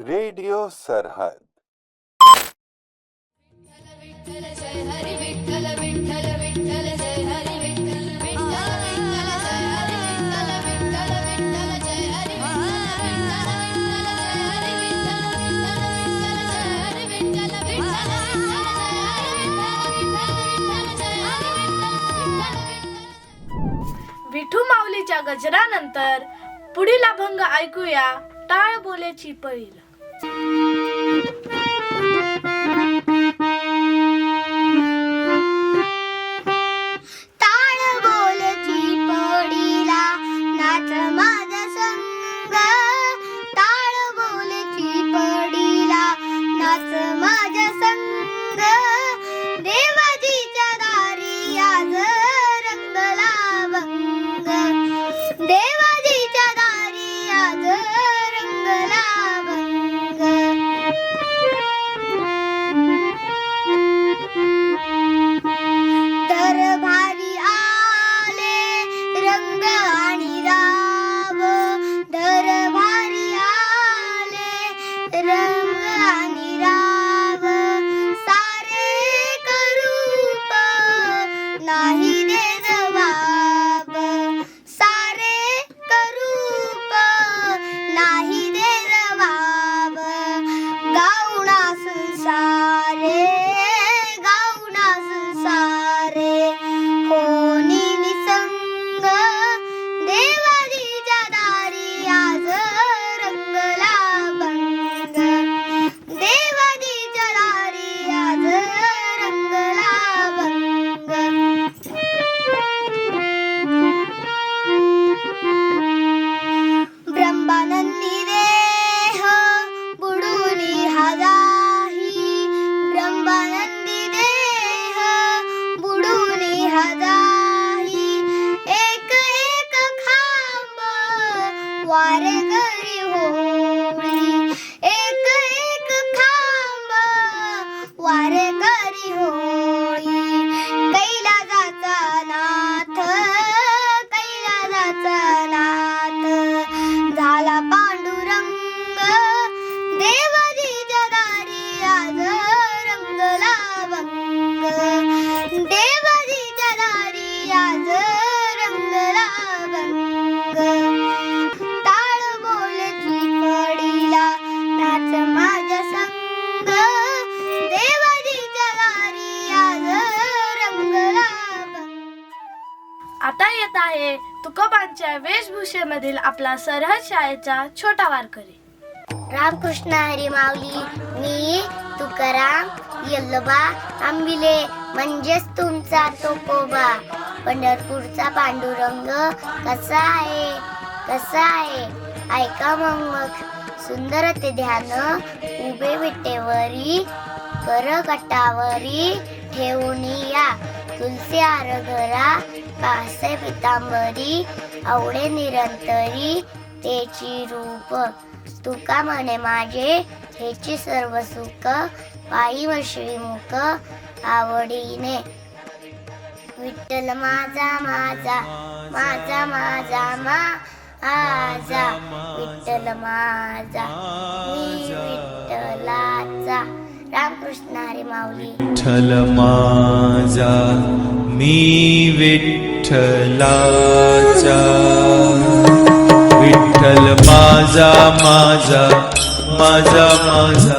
Radio सरहद. विठू माऊलीच्या गजरानंतर पुढील अभंग ऐकूया टाळ बोलेची पळीला. टाळ बोलेची पळीला नाच माझा संग, टाळ बोलेची पळीला नाच माझा संग, देवाजीच्या दारी आज रंगला भंग, देवाजीच्या दारी आज रंगला भंग. तर भारी आले रंग आणि राव, तर भारी आले रंग आणि राव, सारे करूप नाही दे जवाब, सारे करूप नाही दे जवाब, गावना संसारे गावना संसारे होनी निसंग, देवाजीच्या दारी आज रंगला भंग, देवाजीच्या दारी आज रंगला भंग. ब्रह्मानंदी देह बुडूनी हजाही, ब्रह्मानंदी देह बुडूनी हजाही, एक एक खांब वारे घरी होळी, एक एक खांब वारे घरी होळी, कैलासाचा नाथ कैलासाचा नाथ झाला पांडुरंग, देवाजीच्या दारी आज रंगला भंग, देवाजीच्या दारी आज रंगला भंग. टाळ बोलेची पळीला नाच माझ्या संग, देवाजीच्या दारी आज रंगला भंग. आता येत आहे तुकोबांच्या वेशभूषेमधील आपला सरहद शाळेचा छोटा वारकरी. रामकृष्ण हरी माऊली. मी तुकाराम यल्लोबा आंबिले म्हणजेच तुमचा तुकोबा. पंढरपूरचा पांडुरंग कसा आहे कसा आहे ऐका मग सुंदर ते ध्यान, उभे विटेवरी कर कटावरी ठेवून या, तुलसी हार घरा कासे पितांबरी, आवडे निरंतरी तेची रूप, तुका म्हणे माझे हेची सर्व सुख, पायी वशळी मुख आवडीने. विठ्ठल माझा माझा माझा माझा माझा, विठ्ठल माझा मी विठ्ठलाचा. रामकृष्ण हरी माऊली. विठ्ठल माझा मी विठ्ठलाचा, विठ्ठल माझा माझा माझा माझा